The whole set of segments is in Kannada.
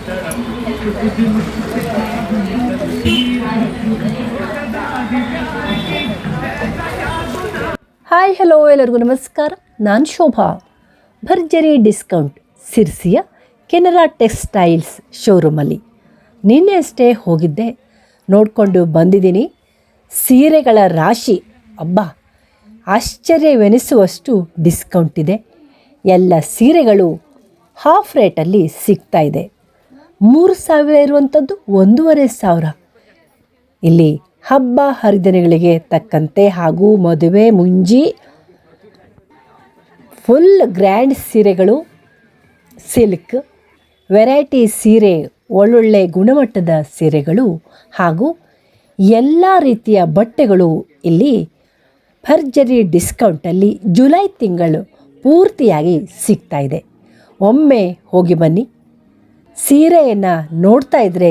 ಹಾಯ್ ಹಲೋ ಎಲ್ಲರಿಗೂ ನಮಸ್ಕಾರ. ನಾನು ಶೋಭಾ. ಭರ್ಜರಿ ಡಿಸ್ಕೌಂಟ್ ಸಿರ್ಸಿಯ ಕೆನರಾ ಟೆಕ್ಸ್ಟೈಲ್ಸ್ ಶೋರೂಮಲ್ಲಿ ನಿನ್ನೆ ಅಷ್ಟೇ ಹೋಗಿದ್ದೆ, ನೋಡಿಕೊಂಡು ಬಂದಿದ್ದೀನಿ. ಸೀರೆಗಳ ರಾಶಿ, ಅಬ್ಬಾ ಆಶ್ಚರ್ಯವೆನಿಸುವಷ್ಟು ಡಿಸ್ಕೌಂಟ್ ಇದೆ. ಎಲ್ಲ ಸೀರೆಗಳು ಹಾಫ್ ರೇಟಲ್ಲಿ ಸಿಗ್ತಾ ಇದೆ. 3,000 ಇರುವಂಥದ್ದು 1,500. ಇಲ್ಲಿ ಹಬ್ಬ ಹರಿದಿನಗಳಿಗೆ ತಕ್ಕಂತೆ ಹಾಗೂ ಮದುವೆ ಮುಂಜಿ ಫುಲ್ ಗ್ರ್ಯಾಂಡ್ ಸೀರೆಗಳು, ಸಿಲ್ಕ್ ವೆರೈಟಿ ಸೀರೆ, ಒಳ್ಳೊಳ್ಳೆ ಗುಣಮಟ್ಟದ ಸೀರೆಗಳು ಹಾಗೂ ಎಲ್ಲ ರೀತಿಯ ಬಟ್ಟೆಗಳು ಇಲ್ಲಿ ಭರ್ಜರಿ ಡಿಸ್ಕೌಂಟಲ್ಲಿ ಜುಲೈ ತಿಂಗಳು ಪೂರ್ತಿಯಾಗಿ ಸಿಗ್ತಾ ಇದೆ. ಒಮ್ಮೆ ಹೋಗಿ ಬನ್ನಿ. ಸೀರೆಯನ್ನು ನೋಡ್ತಾ ಇದ್ದರೆ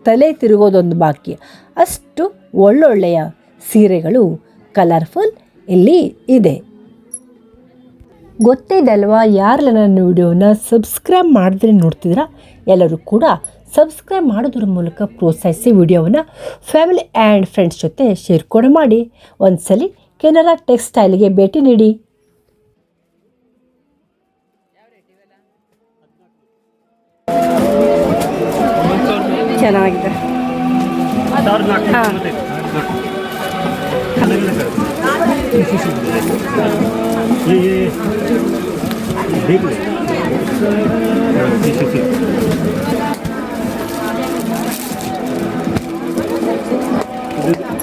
ತಲೆ ತಿರುಗೋದೊಂದು ಬಾಕಿ, ಅಷ್ಟು ಒಳ್ಳೊಳ್ಳೆಯ ಸೀರೆಗಳು ಕಲರ್ಫುಲ್ ಇಲ್ಲಿ ಇದೆ. ಗೊತ್ತಿದಲ್ವಾ, ಯಾರೆಲ್ಲ ನನ್ನ ವಿಡಿಯೋನ ಸಬ್ಸ್ಕ್ರೈಬ್ ಮಾಡಿದ್ರೆ ನೋಡ್ತಿದ್ದೀರಾ, ಎಲ್ಲರೂ ಕೂಡ ಸಬ್ಸ್ಕ್ರೈಬ್ ಮಾಡೋದ್ರ ಮೂಲಕ ಪ್ರೋತ್ಸಾಹಿಸಿ ವಿಡಿಯೋವನ್ನು ಫ್ಯಾಮಿಲಿ ಆ್ಯಂಡ್ ಫ್ರೆಂಡ್ಸ್ ಜೊತೆ ಶೇರ್ ಕೂಡ ಮಾಡಿ. ಒಂದ್ಸಲಿ ಕೆನರಾ ಟೆಕ್ಸ್ಟೈಲ್ಗೆ ಭೇಟಿ ನೀಡಿ. ಚೆನ್ನಾಗಿದೆ.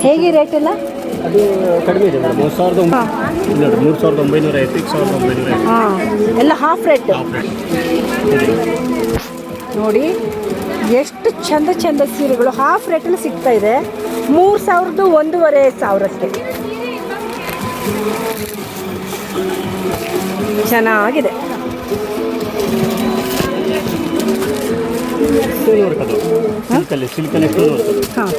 ಹೇಗೆ ರೇಟ್ ಎಲ್ಲ? ಅದು ಕಡಿಮೆ ಇದೆ ಮೇಡಮ್. 3,950, 1,950. ಹಾಂ, ಎಲ್ಲ ಹಾಫ್ ರೇಟ್ ನೋಡಿ. ಎಷ್ಟು ಚಂದ ಚಂದ ಸೀರೆಗಳು ಹಾಫ್ ರೇಟಲ್ಲಿ ಸಿಗ್ತಾ ಇದೆ. 3,000, 1,500ಕ್ಕೆ ಚೆನ್ನಾಗಿದೆ. ಹಾಂ,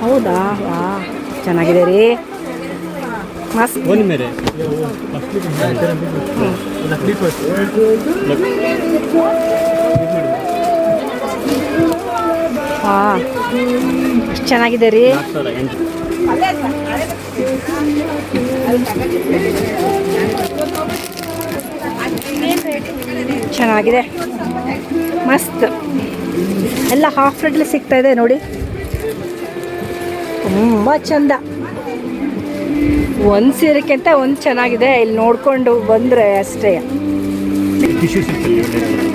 ಹೌದಾ? ವಾ, ಚೆನ್ನಾಗಿದೆ ರೀ, ಮಸ್ತ್. ಹಾಂ, ಎಷ್ಟು ಚೆನ್ನಾಗಿದೆ ರೀ. ಚೆನ್ನಾಗಿದೆ, ಮಸ್ತ್. ಎಲ್ಲ ಹಾಫ್ ರೇಟಲ್ಲಿ ಸಿಗ್ತಾ ಇದೆ ನೋಡಿ, ತುಂಬ ಚಂದ. ಒಂದು ಸೀರೆಕ್ಕಿಂತ ಒಂದು ಚೆನ್ನಾಗಿದೆ. ಇಲ್ಲಿ ನೋಡಿಕೊಂಡು ಬಂದರೆ ಅಷ್ಟೇ.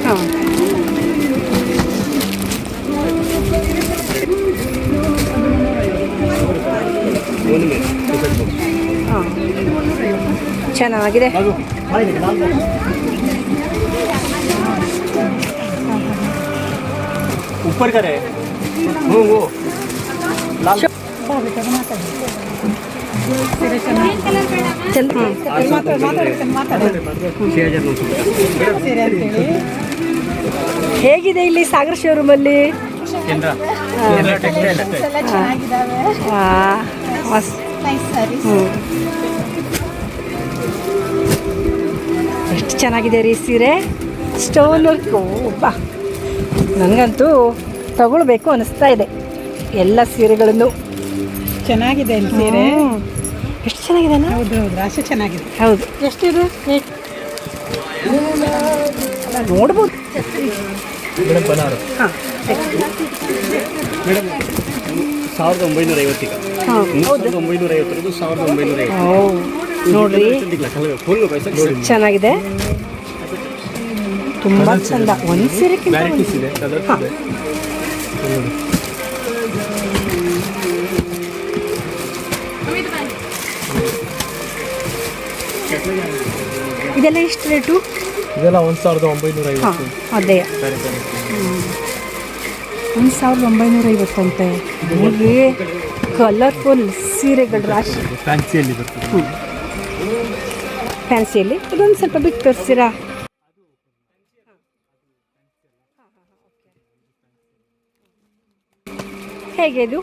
ಹಾಂ, ಹಾಂ, ಚೆನ್ನಾಗಿದೆ. ऊपर करे वो ಹೇಗಿದೆ ಇಲ್ಲಿ ಸಾಗರ್ ಶೋರೂಮಲ್ಲಿ? ಎಷ್ಟು ಚೆನ್ನಾಗಿದೆ ರೀ ಸೀರೆ, ಸ್ಟೋನ್ ವರ್ಕು. ಬಾ, ನನಗಂತೂ ತಗೊಳ್ಬೇಕು ಅನಿಸ್ತಾ ಇದೆ ಎಲ್ಲ ಸೀರೆಗಳನ್ನು. ಚೆನ್ನಾಗಿದೆ ಇಲ್ಲಿ ಸೀರೆ, ಎಷ್ಟು ಚೆನ್ನಾಗಿದೆ ಅಲ್ಲ? ಹೌದು ಹೌದು, ರಾಶಿ ಚೆನ್ನಾಗಿದೆ. ಹೌದು. ಎಷ್ಟಿದೆ ನೋಡ್ಬೋದು. ಹಾಂ, ಮೇಡಮ್ 1,950 ಈಗ. 1,950, 1,950. ನೋಡ್ರಿ, ಚೆನ್ನಾಗಿದೆ, ತುಂಬ ಚಂದ. ಒಂದು ಸೀರೆಕ್ಕಿಂತ ಇದೆಲ್ಲ ಎಷ್ಟು ರೇಟು? ಇದೆಲ್ಲ 1,950. ಅದೇ 1,950 ಅಂತೆ. ನಿಮಗೆ ಕಲರ್ಫುಲ್ ಸೀರೆಗಳ ರಾಶಿ. ಫ್ಯಾನ್ಸಿಯಲ್ಲಿ ಬರ್ತದೆ. ಫ್ಯಾನ್ಸಿಯಲ್ಲಿ ಇದೊಂದು ಸ್ವಲ್ಪ ಬಿಟ್ಟು ತೋರಿಸ್ತೀರಾ? ಹೇಗೆ ಇದು?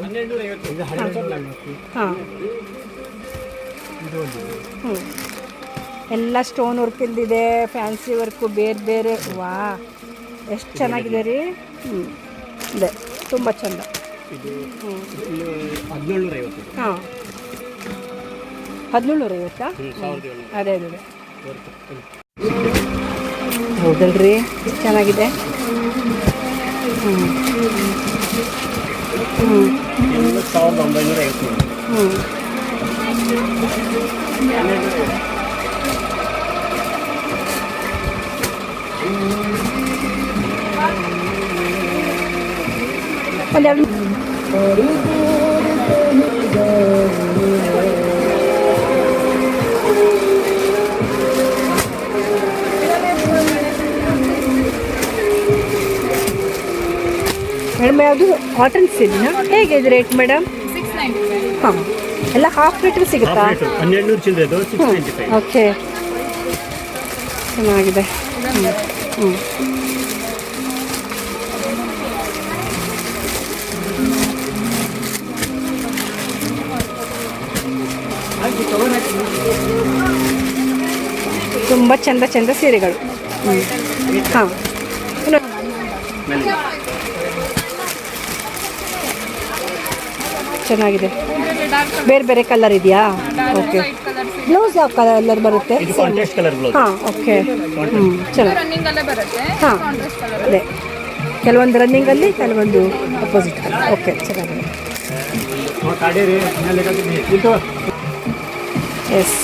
1,250. ಹಾಂ, ಹ್ಞೂ, ಎಲ್ಲ ಸ್ಟೋನ್ ವರ್ಕ್ ಇಲ್ದಿದೆ, ಫ್ಯಾನ್ಸಿ ವರ್ಕು ಬೇರೆ ಬೇರೆ. ವಾ, ಎಷ್ಟು ಚೆನ್ನಾಗಿದೆ ರೀ. ಇದೆ, ತುಂಬ ಚಂದ. ಇದು 1750. ಹಾಂ, 1750. ಅದೇ ಅದೇ ಹೌದಲ್ರಿ, ಚೆನ್ನಾಗಿದೆ. ಹ್ಞೂ 1950. ಹ್ಞೂ ಒಂದೆರಡು ಮೇಡಮ್, ಯಾವುದು ಕಾಟನ್ ಸೀರೆನಾ? ಹೇಗೆ ಇದು ರೇಟ್ ಮೇಡಮ್? 695. ಹಾಂ, ಎಲ್ಲ ಹಾಫ್ ರೇಟಲ್ಲಿ ಸಿಗುತ್ತಾ? 1200 ಚಿಲ್ಲರೆ ಅದು 695. ಓಕೆ, ಚೆನ್ನಾಗಿದೆ. ಹ್ಞೂ ತುಂಬ ಚಂದ ಚಂದ ಸೀರೆಗಳು. ಹಾಂ, ಚೆನ್ನಾಗಿದೆ. ಬೇರೆ ಬೇರೆ ಕಲರ್ ಇದೆಯಾ? ಓಕೆ. ಬ್ಲೌಸ್ ಯಾವ ಕಲರ್ ಬರುತ್ತೆ? ಇದು ಕಾಂಟ್ರಾಸ್ಟ್ ಕಲರ್ ಬ್ಲೌಸ್. ಹಾಂ, ಓಕೆ. ಚೆನ್ನಾಗಿ. ರನ್ನಿಂಗ್ ಅಲ್ಲೇ ಬರುತ್ತೆ. ಹಾಂ, ಕಾಂಟ್ರಾಸ್ಟ್ ಕಲರ್. ಅದೇ ಕೆಲವೊಂದು ರನ್ನಿಂಗಲ್ಲಿ, ಕೆಲವೊಂದು ಅಪೋಸಿಟ್ ಕಲರ್. ಓಕೆ, ಚೆನ್ನಾಗಿದೆ. Yes, yes.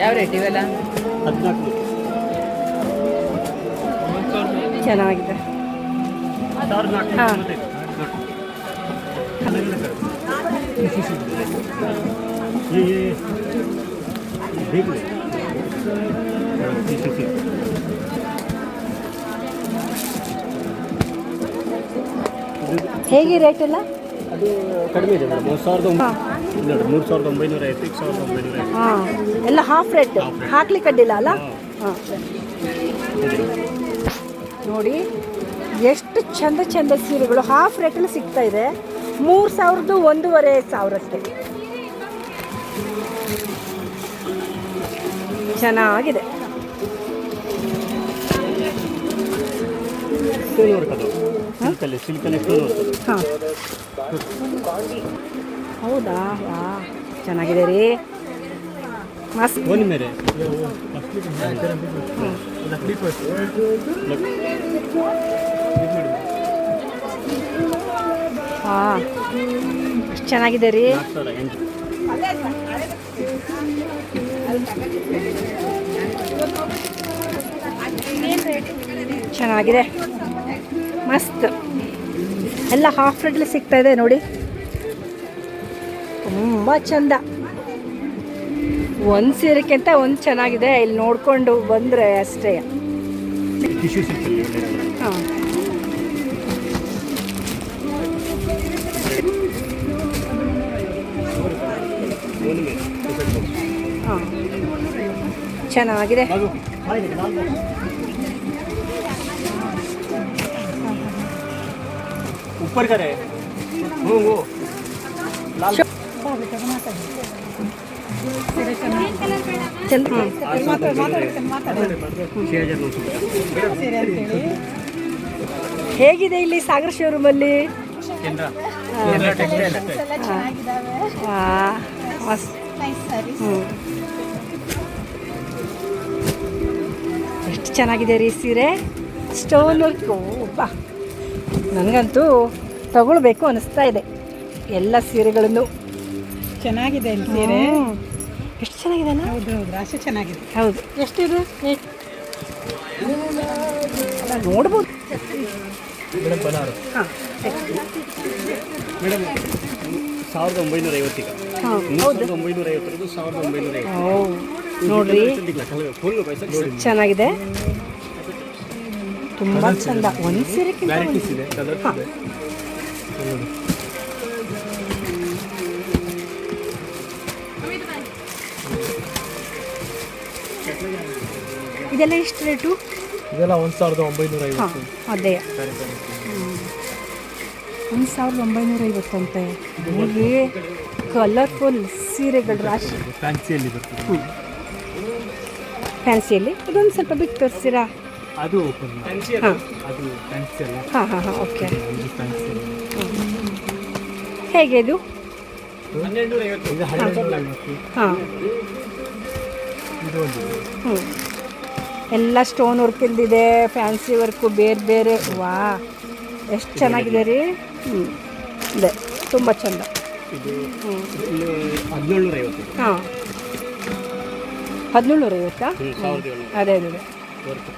ಯಾವ ರೇಟ್ ಇವೆಲ್ಲ? 14. ಚೆನ್ನಾಗಿದೆ. ಹಾಂ, ಹೇಗೆ ರೇಟ್ ಎಲ್ಲ? ಅದು ಕಡಿಮೆ ಇದೆ ಮೇಡಮ್. 3000 ಹಾಂ, ನೋಡಿ 3950, 1950. ಹಾಂ, ಎಲ್ಲ ಹಾಫ್ ರೇಟ್. ಹಾಕ್ಲಿಕ್ಕೆ ಅಡ್ಡಿಲ್ಲ ಅಲ್ಲ? ಹಾಂ, ನೋಡಿ ಎಷ್ಟು ಚಂದ ಚಂದ ಸೀರೆಗಳು ಹಾಫ್ ರೇಟಲ್ಲಿ ಸಿಗ್ತಾ ಇದೆ. 3000, 1500. ಚೆನ್ನಾಗಿದೆ. ಸ್ಟೋನ್ ವರ್ಕ್ ಅದು ಸಿಲ್ಕಲ್ಲಿ ಸ್ಟೋನ್ ವರ್ಕ್. ಹಾಂ, ಹೌದಾ? ವಾ, ಚೆನ್ನಾಗಿದೆ ರೀ, ಮಸ್ತ್. ಒಂದು ಮೇಲೆ ಹಾಂ, ಎಷ್ಟು ಚೆನ್ನಾಗಿದೆ ರೀ. ಚೆನ್ನಾಗಿದೆ, ಮಸ್ತ್. ಎಲ್ಲ ಹಾಫ್ ರೇಟಲ್ಲಿ ಸಿಗ್ತಾ ಇದೆ ನೋಡಿ, ತುಂಬ ಚಂದ. ಒಂದು ಸೀರೆಕ್ಕಿಂತ ಒಂದು ಚೆನ್ನಾಗಿದೆ. ಇಲ್ಲಿ ನೋಡಿಕೊಂಡು ಬಂದರೆ ಅಷ್ಟೇ. ಟಿಶ್ಯೂ ಸಿಲ್ಕಲ್ಲಿ ಹಾಂ, ಹಾಂ, ಚೆನ್ನಾಗಿದೆ. ऊपर करे वो लाल ಚಂದ. 6900 ಸೀರೆ ಅಂತೇಳಿ ಹೇಗಿದೆ ಇಲ್ಲಿ ಸಾಗರ್ ಶೋರೂಮಲ್ಲಿ? ಕೇಂದ್ರ ಟೆಕ್ಸ್ಟೈಲ್ ಎಲ್ಲ ಚೆನ್ನಾಗಿದ್ದಾವೆ. ಮಸ್ತ್. ನೈಸ್ ಸ್ಯಾರೀಸ್. ಎಷ್ಟು ಚೆನ್ನಾಗಿದೆ ರೀ ಸೀರೆ. ಸ್ಟೋನ್ ವರ್ಕು ಬಾ, ನನಗಂತೂ ತಗೊಳ್ಬೇಕು ಅನಿಸ್ತಾ ಇದೆ ಎಲ್ಲ ಸೀರೆಗಳನ್ನು. ಚೆನ್ನಾಗಿದೆ ಇಲ್ಲಿ ಸೀರೆ. ಎಷ್ಟು ಚೆನ್ನಾಗಿದೆ ಅಲ್ಲ? ಹೌದು ಹೌದು, ರಾಶಿ ಚೆನ್ನಾಗಿದೆ. ಹೌದು. ಎಷ್ಟಿದೆ ನೋಡ್ಬೋದು. ಮೇಡಮ್ ಬನಾರಸ್ ಹಾಂ ಮೇಡಮ್ 1950 ಈಗ ಹಾಂ 1950 1950 ನೋಡ್ರಿ ಫುಲ್ ಪೈಸಾ ಚೆನ್ನಾಗಿದೆ, ತುಂಬ ಚಂದ. ಒಂದು ಸೀರೆಕ್ಕಿಂತ ವ್ಯಾರೈಟೀಸ್ ಇದೆ, ಕಲರ್ಸ್ ಇದೆ. ಇದೆಲ್ಲ ಎಷ್ಟು ರೇಟು? ಇದೆಲ್ಲ 1950. ಹಾಂ ಅದೇ 1950 ಅಂತೆ. ನೋಡ್ರಿ ಕಲರ್ಫುಲ್ ಸೀರೆಗಳ ರಾಶಿ. ಫ್ಯಾನ್ಸಿಯಲ್ಲಿ ಬರ್ತದೆ. ಫ್ಯಾನ್ಸಿಯಲ್ಲಿ ಇದೊಂದು ಸ್ವಲ್ಪ ಬಿಟ್ಟು ತೋರಿಸ್ತೀರಾ? ಅದು ಓಪನ್ ಹಾಂ ಅದು ಫ್ಯಾನ್ಸಿ ಅಲ್ಲ, ಹಾಂ ಹಾಂ ಹಾಂ ಓಕೆ. ಇದು ಫ್ಯಾನ್ಸಿ. ಹೇಗೆ ಇದು? 1250. ಇದು 1250. ಹಾಂ ಇದು ಒಂದು ಹ್ಞೂ ಎಲ್ಲ ಸ್ಟೋನ್ ವರ್ಕ್ ಇಲ್ದಿದೆ, ಫ್ಯಾನ್ಸಿ ವರ್ಕು ಬೇರೆ ಬೇರೆ. ವಾ ಎಷ್ಟು ಚೆನ್ನಾಗಿದೆ ರೀ. ಹ್ಞೂ ಇದೆ, ತುಂಬ ಚಂದ. ಇದು ಹ್ಞೂ 1750. ಹಾಂ 1750. 1700 ಅದೇ ಅದೇ ವರ್ಕ್